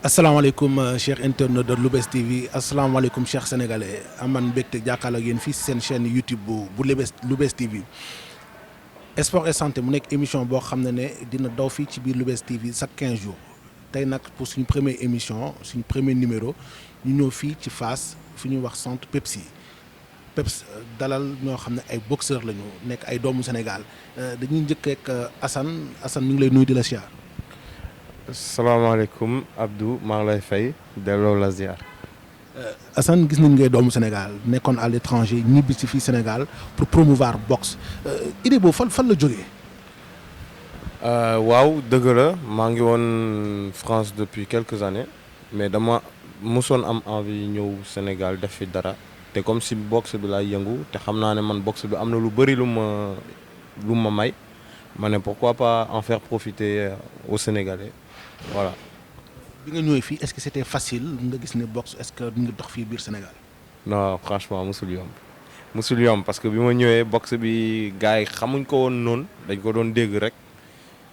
asalaamaaleykum chers internautes de Lou'Bess TV asalaamaaleykum chers sénégalais aman mbégte jàkkaarloo ak yéen fii si seen chaîne YouTube bu Lou'Bess TV sport et santé mu nekk émission boo xam ne dina daw fii ci biir Lou'Bess TV chaque 15 jours tey nag pour suñu première émission suñu premier numéro ñu ñëw fii ci Fass fi ñuy wax centre Pepsi dalal ñoo xam ne ay boxeurs lañu nekk ay doomu Sénégal dañuy njëkkee ak Assane ñu ngi lay nuyu di la siyaar. salaamaaleykum Abdou maa ngi lay fay delloo la ziar. Assane gis nañ ngay doomu Sénégal nekkoon à l'étranger ñibbi si fii Sénégal pour promouvoir boxe idée boobu fan la jógee. waaw dëgg la maa ngi woon France depuis quelques années mais dama mosoon am envie ñëw Sénégal def fi dara te comme si boxe bi laay yëngu te xam naa ne man boxe bi am na lu bëri lu ma may ma ne pourquoi pas en faire profiter aux Sénégalais. Voilà. bi nga ñëwee fii est-ce que c'était facile nga gis ne boxe est-ce que ñu ngi dox fii biir Sénégal. non franchement musul yomb parce que bi ma ñëwee boxe bi gars yi xamuñ ko woon noonu dañ ko doon dégg rek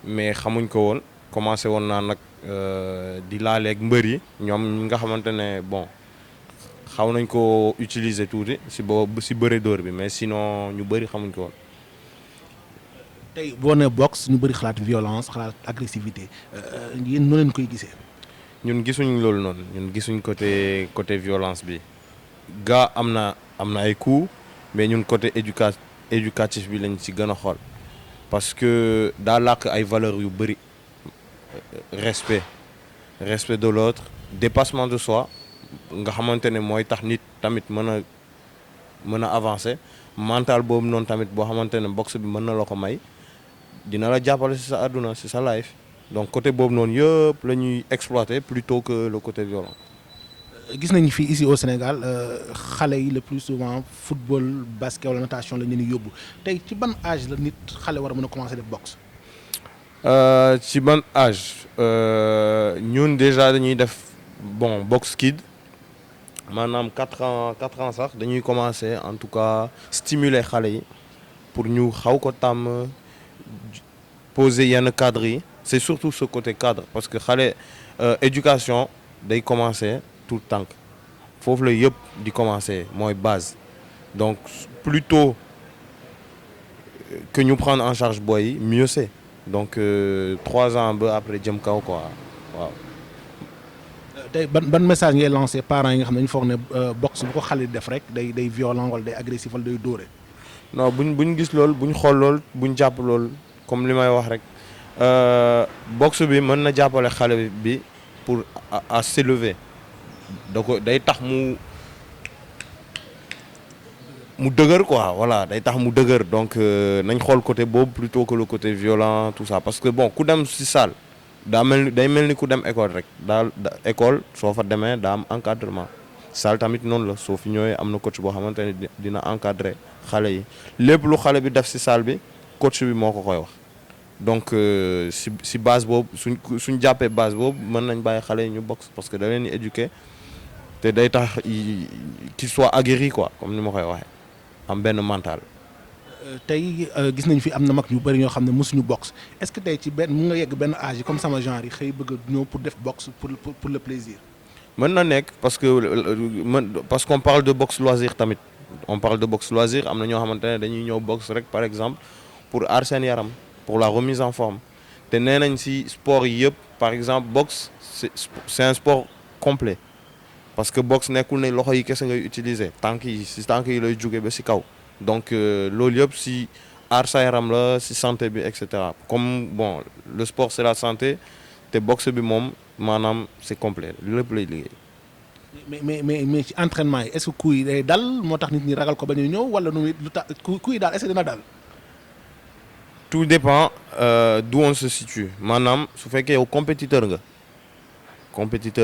mais xamuñ ko woon commencé woon naa nag di laaleeg mbër yi ñoom ñi nga xamante ne bon xaw nañ ko utiliser tuuti si bëre dóor bi mais sinon ñu bëri xamuñ ko woon. tey boo nee boxe ñu bëri xalaat violence xalaat agressivité yéen noo leen koy gisee. ñun gisuñ loolu noonu ñun gisuñ côté violence bi gaa am na ay coups mais ñun côté éducatif bi lañ ci gën a xool parce que daa làkk ay valeurs yu bëri respect de l'autre dépassement de soi nga xamante ne mooy tax nit tamit mën a avancer mental boobu noonu tamit boo xamante ne boxe bi mën na la ko may dina la jàppale ci sa àdduna ci sa life donc côté boobu noonu yëpp la ñuy exploiter plutôt que le côté violent. gis nañu fii ici au Sénégal xale yi le plus souvent football basket wala natation la ñu leen yóbbu tey ci ban âge la nit xale war a mën a commencer def boxe. ci ban âge ñun déjà dañuy def bon boxe kid maanaam 4 ans sax dañuy commencer en tout cas stimuler xale yi pour ñu xaw ko tàmm poser yenn cadre yi. c'est surtout ce côté cadre parce que xale éducation day commencer tout le temps foofu la yëpp di commencer mooy base donc plus tôt que ñu prendre en charge boy yi mieux c'est donc 3 ans ba après jëm kaw quoi waaw. tey ban message ngay lancer parents yi nga xam ne dañu foog ne boxe bu ko xale def rek day violent wala day agressif wala day dóore. non buñ gis lool buñ xool lool buñ jàpp lool comme li may wax rek. boxe bi mën na jàppale xale bi pour à s'élever da ko day tax mu dëgër quoi voilà day tax mu dëgër donc nañ xool côté boobu plutôt que le côté violent tout ça parce que bon ku dem ci salle day mel ni ku dem école rek école soo fa demee daa am encadrement salle tamit noonu la soo fi ñëwee am na coach boo xamante ne dina encadrer xale yi lépp lu xale bi def ci salle bi coach bi moo ko koy wax. donc si base boobu suñ jàppee base boobu mën nañ bàyyi xale yi ñu boxe parce que da leen di éduquer te day tax qu'il soit aguerri quoi comme ni ma koy waxee am benn mental. tey gis nañ fi am na mag ñu bëri ñoo xam ne mosuñu boxe est-ce que tey ci benn mun nga yegg benn âge comme sama genre yi xëy bëgg a ñëw pour def boxe pour le plaisir. mën na nekk parce qu'on parle de boxe loisir tamit on parle de boxe loisir am na ñoo xamante ne dañuy ñëw boxe rek par exemple pour aar seen yaram. pour la remise en forme te nee nañ ci sport yi yëpp par exemple boxe c'est un sport complet parce que boxe nekkul ne loxo yi kese ngay utiliser tànk yi lay jóge ba ci kaw donc loolu yëpp ci aar sa yaram la ci santé bi et cetera comme bon le sport c'est la santé te boxe bi moom maanaam c'est complet lépp lay liggéey. mais ci entraînement yi est-ce que coup yi day dal moo tax nit ñi ragal ko ba ñu ñëw wala nu lu tax coup yi daal est-ce que dina dal. tout dépend d'où on se situe maanaam su fekkee yow compétiteur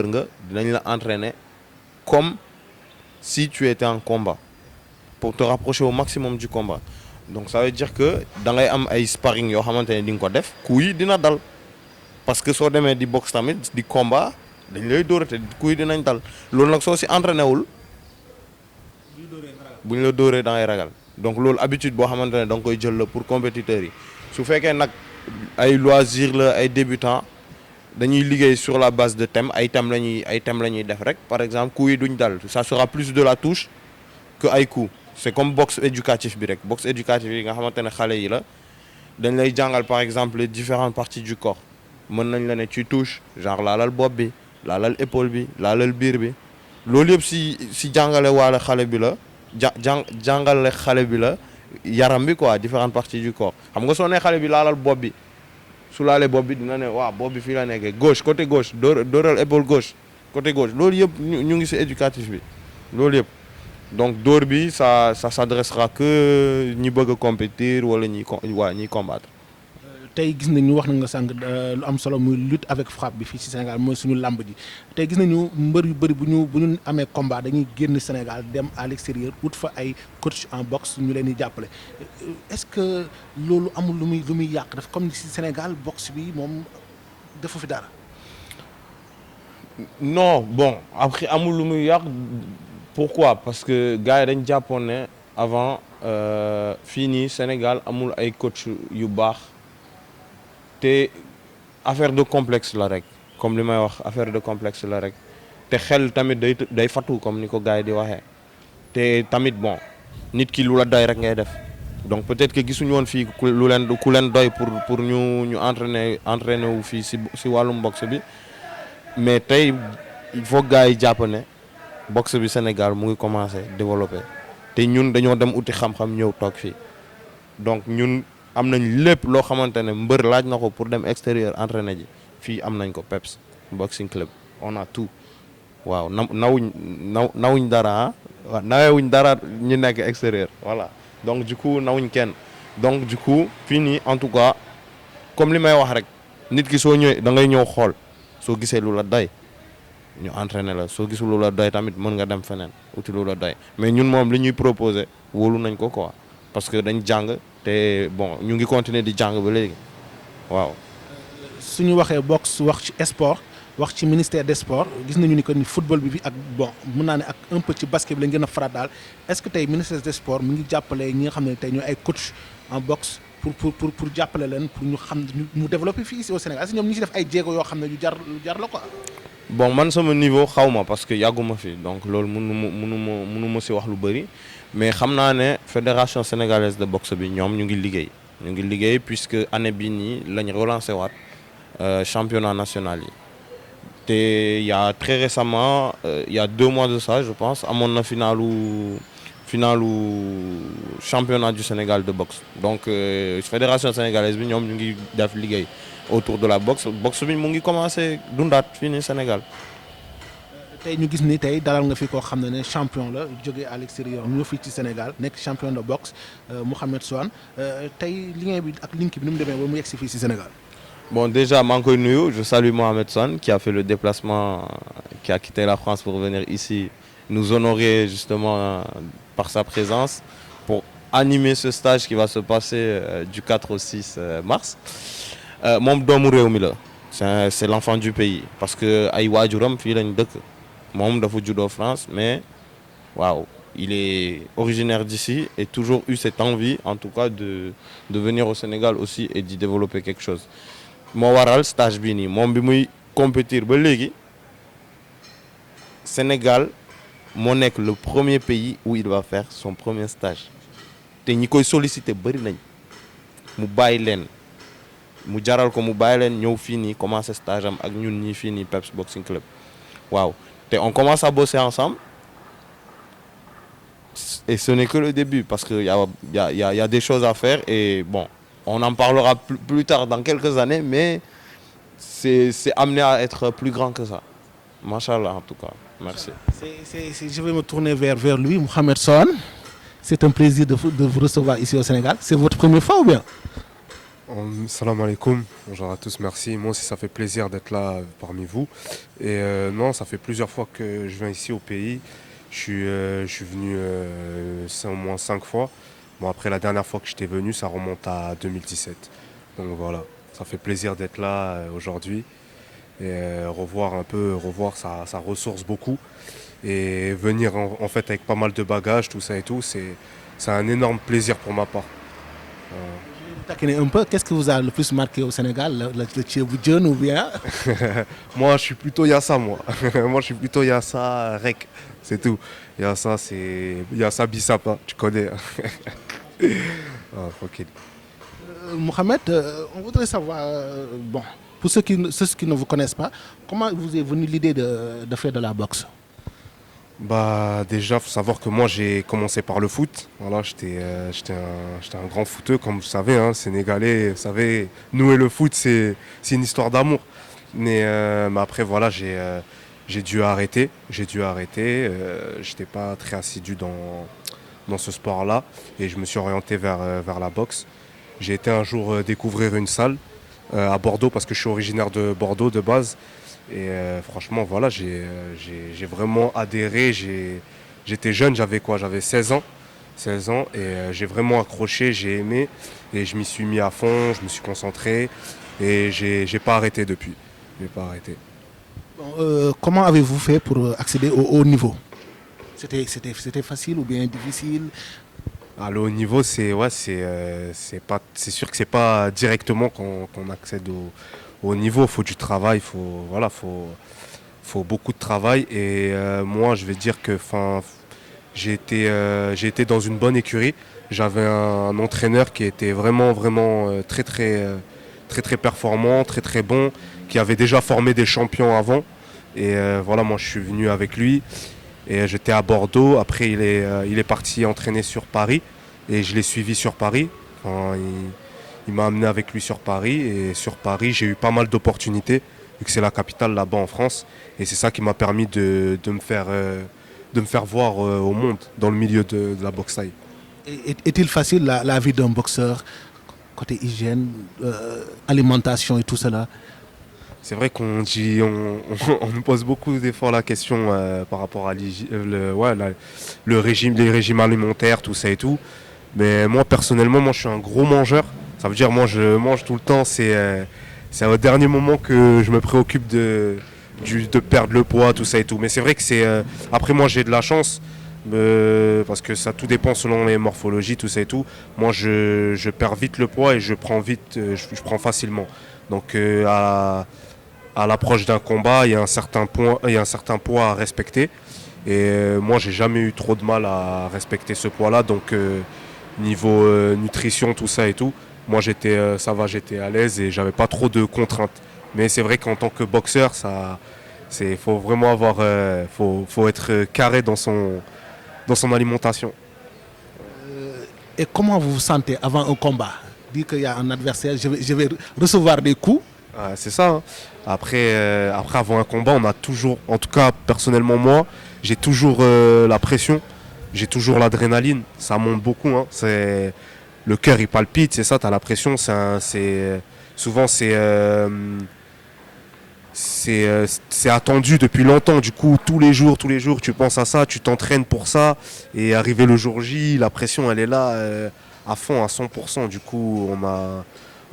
nga dinañ la entraîner comme si tu étais en combat pour te rapprocher au maximum du combat donc ça veut dire que da ngay am ay sparring yoo xamante ne di nga ko def coup yi dina dal parce que soo demee di boxe tamit di combat dañ lay dóorate coup yi dinañ dal loolu nag soo si entraîné wul bu ñu la dóoree da ngay ragal donc loolu habitude boo xamante ne da nga koy jël la pour compétiteurs yi su fekkee nag ay loisir la ay débutants dañuy liggéey sur la base de thèmes ay thèmes la ñuy def rek par exemple coups yi duñ dal ça sera plus de la touche que ay coups c'est comme boxe éducatif bi rek boxe éducatif yi nga xamante ne xale yi la dañ lay jàngal par exemple les différentes parties du corps mën nañ la ne ci touche genre laalal bopp bi laalal épaule bi laalal biir bi loolu yëpp si jàngale waale xale bi la jàngale xale bi la yaram bi quoi différentes parties du corps xam nga soo nee xale bi laalal bopp bi su laalee bopp bi dina ne waaw bopp bi fii la nekkee gauche côté gauche dóoral épaule gauche côté gauche loolu yëpp ñu ngi si éducatif bi loolu yëpp donc dóor bi ça s'adressera que ñi bëgg a compétir wala ñiy combattre. tey gis nañu wax na nga sànq lu am solo muy lutte avec frappe bi fii ci Sénégal mooy suñu làmb ji tey gis nañu mbër yu bëri bu ñu amee combat dañuy génn Sénégal dem à l'extérieur wut fa ay coach en boxe ñu leen di jàppale est-ce que loolu amul lu muy yàq daf comme ci Sénégal boxe bi moom defu fi dara. non bon après amul lu muy yàq pourquoi parce que gars yi dañ jàppoon ne avant fii nii Sénégal amul ay coach yu baax. te affaire de complexe la rek comme li may wax affaire de complexe la rek te xel tamit day fatu comme ni ko gars yi di waxee te tamit bon nit ki lu la doy rek ngay def donc peut-être que gisuñu woon fii ku leen doy pour ñu entraîner wu fii si wàllum boxe bi mais tey il faut gars yi jàpp ne boxe bi Sénégal mu ngi commencer développer te ñun dañoo dem uti xam-xam ñëw toog fii donc ñun. am nañ lépp loo xamante ne mbër laaj na ko pour dem extérieur entraîner ji fii am nañ ko PEPS boxing club on a tout waaw nawuñ dara waaw nawewuñ dara ñu nekk extérieur voilà donc du coup nawuñ kenn donc du coup fii nii en tout cas comme li may wax rek nit ki soo ñëwee da ngay ñëw xool soo gisee lu la doy ñu entraîner la soo gisul lu la doy tamit mën nga dem feneen uti lu la doy mais ñun moom li ñuy proposer wóolu nañ ko quoi parce que dañ jàng te bon ñu ngi continuer di jàng ba léegi waaw. suñu waxee boxe wax ci sport wax ci ministère des sports gis nañu ni que ni football bi ak bon mën naa ne ak un peu ci basket bi lañ gën a faral daal est-ce que tey ministère des sports mi ngi jàppale ñi nga xam ne tey ñooy ay coach en boxe pour jàppale leen pour ñu xam ñu développer fii ici au Sénégal est-ce que ñoom ñu ci def ay jéego yoo xam ne lu jar la quoi. bon man sama niveau xaw ma parce que yàgguma fi donc loolu mënu ma si wax lu bëri. mais xam naa ne fédération sénégalaise de boxe bi ñoom ñu ngi liggéey puisque année bii nii lañ relancé waat championnat national yi te il y a très récemment il y a 2 mois de ça je pense amoon na finalu championnat du Sénégal de boxe donc fédération sénégalaise bi ñoom ñu ngi def liggéey autour de la boxe bi mu ngi commencé dundaat fii nii Sénégal. tey ñu gis ni tey dalal nga fi koo xam ne champion la jógee à l'extérieur ñëw fii ci Sénégal nekk champion de boxe Mouhamed Soane tey liggéey bi ak link bi ni mu demee ba mu yegg si fii ci Sénégal. bon déjà maa ngi koy nuyu je salue Mouhamed Soane qui a fait le déplacement qui a quitté la France pour venir ici nous honorer justement par sa présence pour animer ce stage qui va se passer du 4 au 6 mars moom doomu réew mi la c'est l'enfant du pays parce que ay waajuram fii lañ dëkk. moom dafa juddoo France mais waaw il est originaire d'ici et toujours eu cette envie en tout cas de venir au Sénégal aussi et d'y développer quelque chose moo waral stage bii nii moom bi muy compétir ba léegi Sénégal moo nekk le premier pays où il va faire son premier stage te ñi koy solliciter bëri nañ mu bàyyi leen mu jaral ko mu bàyyi leen ñëw fii nii commencer stage am ak ñun ñii fii nii PEPS Boxing Club waaw te on commence à bosser ensemble et ce n'est que le début parce que y a des choses à faire et bon on en parlera plus tard dans quelques années mais c'est amené à être plus grand que ça machallah en tout cas merci. Je vais me tourner vers lui Mouhamed Soane c'est un plaisir de vous recevoir ici au Sénégal c'est votre première fois ou bien. Salam alaikum, bonjour à tous, merci. Moi aussi ça fait plaisir d'être là parmi vous. Et non, ça fait plusieurs fois que je viens ici au pays. Je suis venu au moins 5 fois. Bon, après la dernière fois que j'étais venu, ça remonte à 2017. Donc voilà, ça fait plaisir d'être là aujourd'hui. Et revoir ça ressource beaucoup. Et venir en fait avec pas mal de bagages, tout ça et tout, c'est un énorme plaisir pour ma part. Taquiner un peu, qu'est-ce que vous a le plus marqué au Sénégal? Le tchébou ou bien? Moi, je suis plutôt Yassa, moi. Moi, je suis plutôt Yassa, Rek. C'est tout. Yassa, c'est Yassa Bissapa, tu connais. Ok. Mohamed, on voudrait savoir, bon, pour ceux qui ne vous connaissent pas, comment vous est venue l'idée de faire de la boxe? Bah déjà, faut savoir que moi j'ai commencé par le foot. Voilà, j'étais un grand footeux, comme vous savez, hein, sénégalais. Vous savez, nous et le foot, c'est une histoire d'amour. Mais après, voilà, j'ai dû arrêter. J'ai dû arrêter. J'étais pas très assidu dans ce sport-là et je me suis orienté vers la boxe. J'ai été un jour découvrir une salle à Bordeaux parce que je suis originaire de Bordeaux de base. Et franchement, voilà, j'ai vraiment adhéré. J'étais jeune, j'avais quoi? J'avais 16 ans. 16 ans et j'ai vraiment accroché, j'ai aimé et je m'y suis mis à fond, je me suis concentré et j'ai pas arrêté depuis. J'ai pas arrêté. Bon, comment avez-vous fait pour accéder au haut niveau? C'était facile ou bien difficile? À le haut niveau, c'est sûr que c'est pas directement qu'on accède au haut niveau. Il faut du travail, faut beaucoup de travail. Et moi, je vais dire que, j'ai été dans une bonne écurie. J'avais un entraîneur qui était vraiment très performant, très bon, qui avait déjà formé des champions avant. Et voilà, moi, je suis venu avec lui. Et j'étais à Bordeaux. Après, il est parti entraîner sur Paris. Et je l'ai suivi sur Paris. Il m'a amené avec lui sur Paris. Et sur Paris, j'ai eu pas mal d'opportunités, vu que c'est la capitale là-bas en France. Et c'est ça qui m'a permis de me faire voir au monde, dans le milieu de la boxe thaï. Est-il facile la vie d'un boxeur, côté hygiène, alimentation et tout cela? C'est vrai qu'on dit, on nous pose beaucoup des fois la question par rapport à le régime, les régimes alimentaires, tout ça et tout. Mais moi personnellement, moi je suis un gros mangeur. Ça veut dire moi je mange tout le temps. C'est au dernier moment que je me préoccupe de perdre le poids, tout ça et tout. Mais c'est vrai que après moi j'ai de la chance parce que ça tout dépend selon les morphologies, tout ça et tout. Moi je perds vite le poids et je prends je prends facilement. Donc à l'approche d'un combat, il y a un certain poids à respecter. Et moi, j'ai jamais eu trop de mal à respecter ce poids-là. Donc, niveau nutrition, tout ça et tout, moi, ça va, j'étais à l'aise et j'avais pas trop de contraintes. Mais c'est vrai qu'en tant que boxeur, faut vraiment faut être carré dans son alimentation. Et comment vous vous sentez avant un combat? Dire qu'il y a un adversaire, je vais recevoir des coups. C'est ça. Hein. Après, avant un combat, on a toujours, en tout cas personnellement moi, j'ai toujours la pression, j'ai toujours l'adrénaline, ça monte beaucoup. Hein. Le cœur il palpite, c'est ça, tu as la pression. Souvent c'est attendu depuis longtemps. Du coup, tous les jours, tu penses à ça, tu t'entraînes pour ça. Et arrivé le jour J, la pression elle est là à fond, à 100%. Du coup, on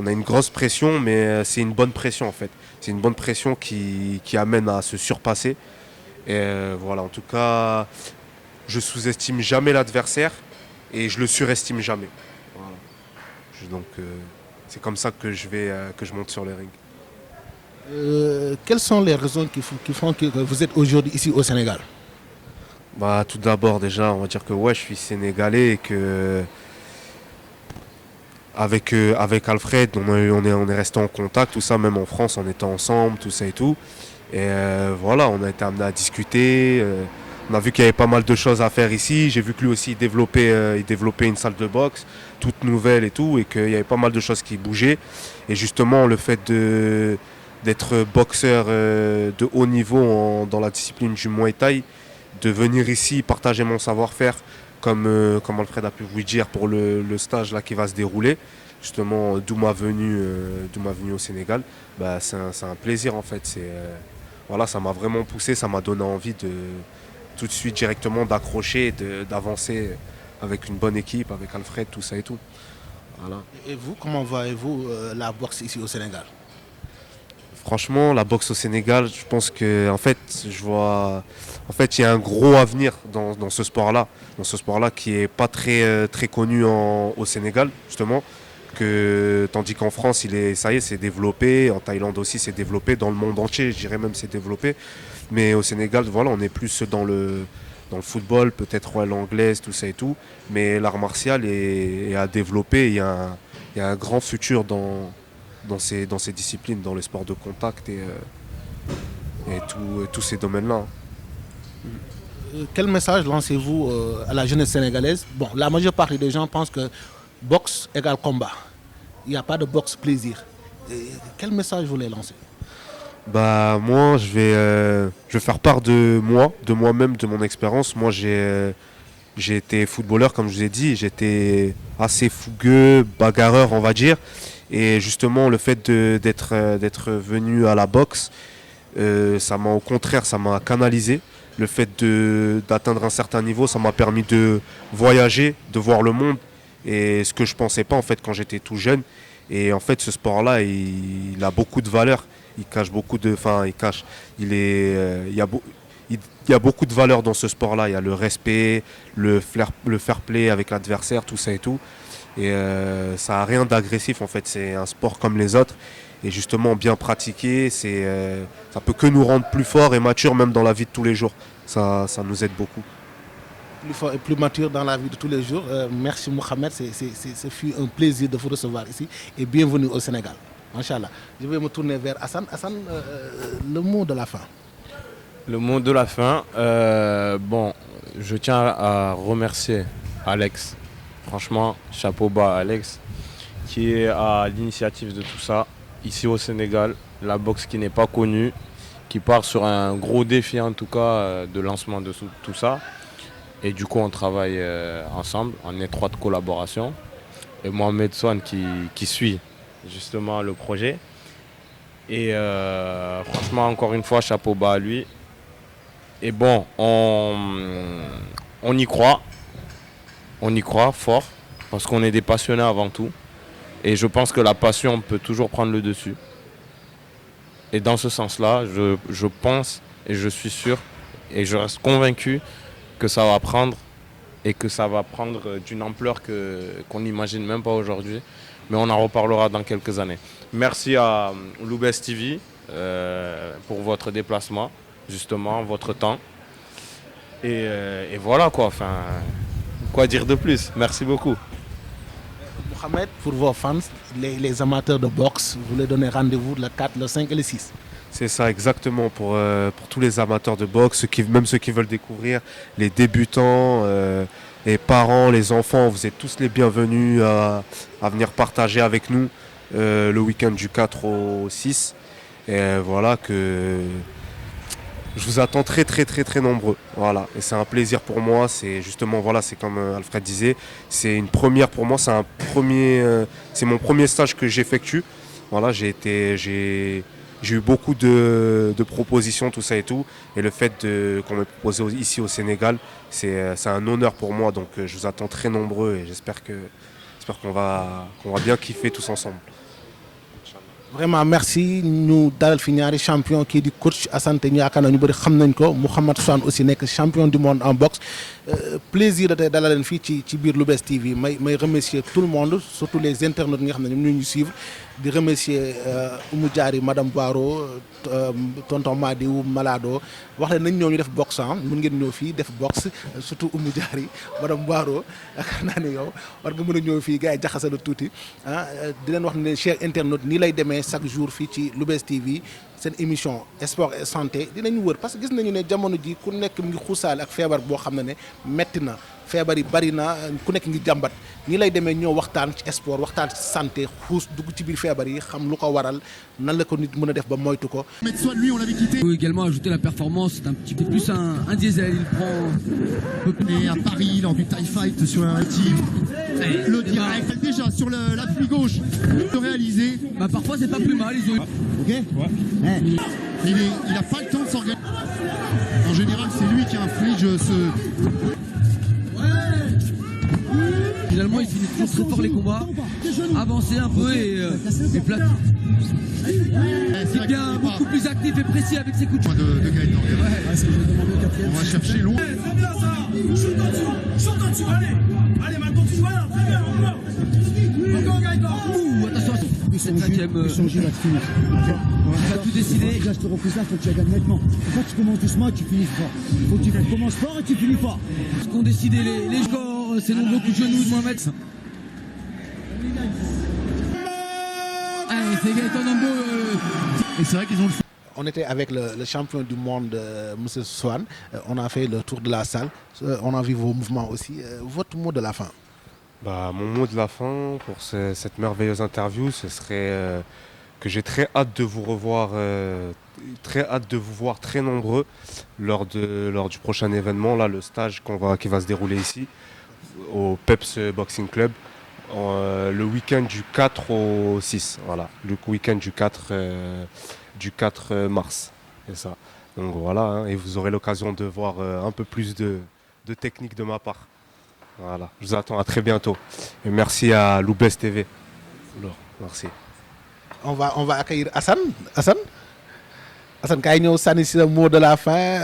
a une grosse pression, mais c'est une bonne pression en fait. C'est une bonne pression qui amène à se surpasser. Et voilà, en tout cas, je sous-estime jamais l'adversaire et je le surestime jamais. Voilà. Donc c'est comme ça que je monte sur le ring. Quelles sont les raisons qui font que vous êtes aujourd'hui ici au Sénégal? Bah, tout d'abord, déjà, on va dire que je suis sénégalais et que avec Alfred, on est resté en contact, tout ça, même en France, on était ensemble, tout ça et tout. Et voilà, on a été amené à discuter. On a vu qu'il y avait pas mal de choses à faire ici. J'ai vu que lui aussi, il développait une salle de boxe, toute nouvelle et tout, et qu'il y avait pas mal de choses qui bougeaient. Et justement, le fait d'être boxeur de haut niveau dans la discipline du Muay Thai, de venir ici partager mon savoir-faire, comme Alfred a pu vous dire pour le stage là qui va se dérouler, justement d'où ma venue au Sénégal, bah, c'est un plaisir en fait. Voilà, ça m'a vraiment poussé, ça m'a donné envie de tout de suite directement d'accrocher, d'avancer avec une bonne équipe, avec Alfred, tout ça et tout. Voilà. Et vous, comment voyez-vous la boxe ici au Sénégal? Franchement, la boxe au Sénégal, je pense que il y a un gros avenir dans ce sport-là qui est pas très connu au Sénégal justement. Tandis qu'en France, ça y est, c'est développé. En Thaïlande aussi, c'est développé. Dans le monde entier, je dirais même, c'est développé. Mais au Sénégal, voilà, on est plus dans le football, peut-être l'anglaise, tout ça et tout. Mais l'art martial est à développer. Il y a un grand futur dans ces disciplines, dans les sports de contact et tous ces domaines-là. Quel message lancez-vous à la jeunesse sénégalaise? Bon, la majeure partie des gens pensent que boxe égale combat. Il n'y a pas de boxe plaisir. Quel message vous voulez lancer? Bah moi je vais faire part de moi-même, de mon expérience. Moi j'ai été footballeur comme je vous ai dit, j'étais assez fougueux, bagarreur on va dire. Et justement le fait d'être venu à la boxe, ça m'a au contraire, ça m'a canalisé. Le fait d'atteindre un certain niveau, ça m'a permis de voyager, de voir le monde. Et ce que je pensais pas en fait quand j'étais tout jeune. Et en fait ce sport-là il a beaucoup de valeur. Il cache beaucoup de, enfin il cache, il y a beaucoup de valeurs dans ce sport-là. Il y a le respect, le fair play avec l'adversaire, tout ça et tout. Et ça n'a rien d'agressif en fait. C'est un sport comme les autres. Et justement bien pratiqué, ça peut que nous rendre plus forts et matures même dans la vie de tous les jours. Ça nous aide beaucoup. Plus fort et plus mature dans la vie de tous les jours. Merci Mohamed, ce fut un plaisir de vous recevoir ici et bienvenue au Sénégal. Inch'Allah. Je vais me tourner vers Hassan. Hassan, le mot de la fin. Le mot de la fin, bon, je tiens à remercier Alex. Franchement, chapeau bas à Alex, qui est à l'initiative de tout ça. Ici au Sénégal, la boxe qui n'est pas connue, qui part sur un gros défi en tout cas de lancement de tout ça. Et du coup, on travaille ensemble, en étroite collaboration. Et Mohamed Swan qui suit justement le projet. Et franchement, encore une fois, chapeau bas à lui. Et bon, on y croit. On y croit fort, parce qu'on est des passionnés avant tout. Et je pense que la passion peut toujours prendre le dessus. Et dans ce sens-là, je pense et je suis sûr et je reste convaincu que ça va prendre et que ça va prendre d'une ampleur qu'on n'imagine même pas aujourd'hui. Mais on en reparlera dans quelques années. Merci à Loubès TV pour votre déplacement, justement, votre temps. Et voilà quoi, enfin, quoi dire de plus? Merci beaucoup. Mohamed, pour vos fans, les amateurs de boxe, vous les donnez rendez-vous le 4, le 5 et le 6. C'est ça exactement pour tous les amateurs de boxe, même ceux qui veulent découvrir, les débutants, les parents, les enfants, vous êtes tous les bienvenus à venir partager avec nous le week-end du 4 au 6. Et voilà que je vous attends très très très très nombreux. Voilà. Et c'est un plaisir pour moi. C'est justement, voilà, c'est comme Alfred disait, c'est une première pour moi. C'est mon premier stage que j'effectue. Voilà, j'ai eu beaucoup de propositions, tout ça et tout. Et le fait qu'on m'ait proposé ici au Sénégal, c'est un honneur pour moi. Donc je vous attends très nombreux et j'espère qu'on va bien kiffer tous ensemble. Vraiment merci ñu dalal fi ñaari champion kii di coach Assane te ñu yaakaar naa ñu bëri xam nañ ko Mouhamed Swan aussi nekk champion du monde en boxe plaisir de tey dalal leen fii ci biir Loubès TV may remercier tout le monde surtout les internautes yi nga xam ne ñoom ñu suivre di remercier Oumou Diary madame Boiro tonton Madiou Malado wax leen nañ ñëw ñu def boxe mën ngeen ñëw fii def boxe surtout Oumou Diary madame Boiro yaakaar naa ne yow war nga mën a ñëw fii gars yi jaxase la tuuti di leen wax ne chers internautes nii lay demee chaque jour fii ci Loubès TV seen émission sport et santé dinañu wër parce que gis nañu ne jamono ji ku nekk mi ngi xuusaale ak feebar boo xam ne metti na feebar yi bari na ku nekk ngi jàmbat nii lay demee ñoo waxtaan ci sport waxtaan ci santé xuus dugg ci biir feebar yi xam lu ko waral nan la ko nit mën a def ba moytu ko. Lui, on l'avait quitté. Il faut également ajouter la performance, c'est un petit peu plus un diesel. Il prend. Et à Paris, lors du TIE Fight sur un team, le direct déjà sur l'appui gauche de réaliser. Bah parfois c'est pas plus mal, ils ont eu. Ok. Ouais. Il a pas le temps de s'organiser. En général, c'est lui qui inflige ce. Finalement, il finit toujours très fort les combats, avancer un peu et plat. C'est bien beaucoup plus actif et précis avec ses coups de Gaëtan. On va chercher loin. Allez, maintenant tu vois là, très bien, encore. Encore, Gaëtan. Attention, Ils sont J va te finir. va tout décider. Déjà, cette reprise-là, faut que tu la gagnes nettement. Quand tu commences doucement et tu finis fort. Faut que tu commences fort et tu finis fort. Ce qu'ont décidé les joueurs, c'est nombreux coups de genoux de Mohamed. Allez, c'est Gaëtan Nambo. Et c'est vrai qu'ils ont le. On était avec le champion du monde, M. Swan. On a fait le tour de la salle. On a vu vos mouvements aussi. Votre mot de la fin? Mon mot de la fin pour cette merveilleuse interview, ce serait que j'ai très hâte de vous revoir, très hâte de vous voir très nombreux lors du prochain événement, là, le stage qui va se dérouler ici, au Peps Boxing Club, le week-end du 4 au 6, voilà, le week-end du 4 mars, c'est ça. Donc voilà, hein, et vous aurez l'occasion de voir un peu plus de technique de ma part. Voilà, je vous attends à très bientôt. Et merci à Loubès TV. Alors, merci. On va accueillir Hassan. Hassan, kaay ñëw sànni si le mot de la fin.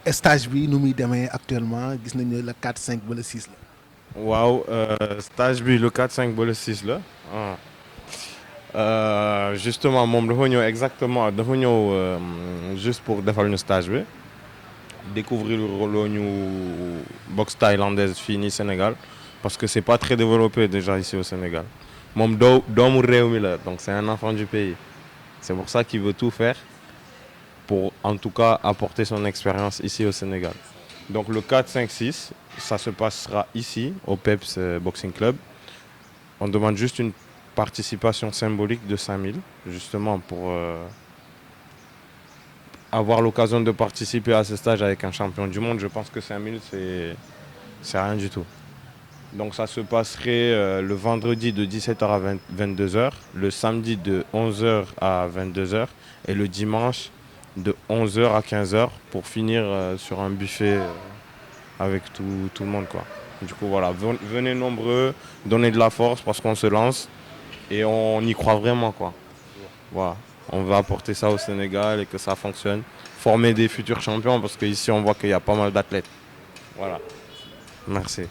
Stage bi nu muy demee actuellement gis nañu le 4 5 ba le 6 la. waaw stage bi le 4 5 ba le 6 la. Justement moom dafa ñëw exactement dafa ñëw juste pour defal ñu stage bi. Découvrir le boxe thaïlandaise fini Sénégal parce que c'est pas très développé déjà ici au Sénégal. Mon doomu réew mi la, donc c'est un enfant du pays. C'est pour ça qu'il veut tout faire pour en tout cas apporter son expérience ici au Sénégal. Donc le 4, 5, 6, ça se passera ici au Peps Boxing Club. On demande juste une participation symbolique de 5000 justement pour avoir l'occasion de participer à ce stage avec un champion du monde. Je pense que 5000 c'est rien du tout. Donc ça se passerait le vendredi de 17h à 22h, le samedi de 11h à 22h et le dimanche de 11h à 15h pour finir sur un buffet avec tout le monde, quoi. Du coup voilà, venez nombreux, donnez de la force parce qu'on se lance et on y croit vraiment, quoi. Voilà. On va apporter ça au Sénégal et que ça fonctionne. Former des futurs champions parce qu'ici on voit qu'il y a pas mal d'athlètes. Voilà. Merci.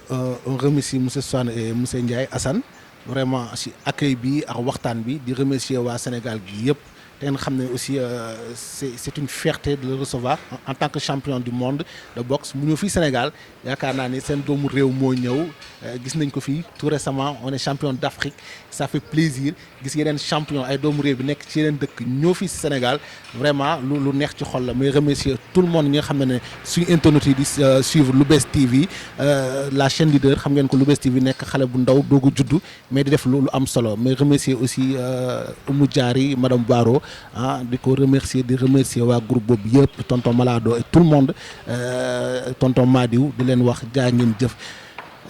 On remercie M. Swan et M. Ndiaye. Hassan, vraiment si accueil bi ak waxtaan bi di remercier waa Sénégal gi yëpp. te ngeen xam ne aussi c'est une fierté de le recevoir en tant que champion du monde de boxe mu ñëw fii Sénégal yaakaar naa ni seen doomu réew moo ñëw gis nañ ko fii tout récemment on est champion d'Afrique ça fait plaisir gis yeneen champion ay doomu réew bi nekk ci yeneen dëkk ñëw fii si Sénégal vraiment lu neex ci xol la mais remercier tout le monde ñi nga xam ne suñu internautes yi di suivre Loubès TV la chaîne leader xam ngeen ko Loubès TV nekk xale bu ndaw doogu juddu mais di def lu am solo mais remercier aussi Oumou Diary madame Baro di ko remercier di remercier waa groupe boobu yëpp tonton Malado et tout le monde tonton Madiou di leen wax jaa ngeen jëf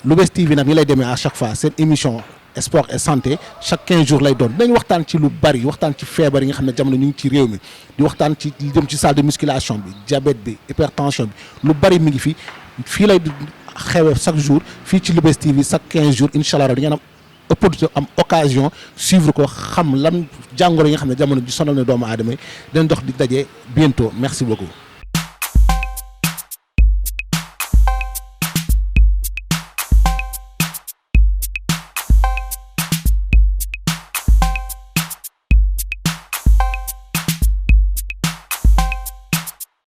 Loubès TV nag ñi lay demee à chaque fois seen émission sport et santé chaque 15 jours lay doon dañ waxtaan ci lu bari waxtaan ci feebar yi nga xam ne jamono ñu ngi ci réew mi di waxtaan ci li jëm ci salle de musculation bi diabète bi hypertension bi lu bari mi ngi fii lay xewee chaque jour fii ci Loubès TV chaque 15 jours incha allah di ngeen am opportunité am occasion suivre ko xam lan jàngoro yi nga xam ne jamono ji sonal na doomu aadama yi dañ dox di daje bientôt merci beaucoup.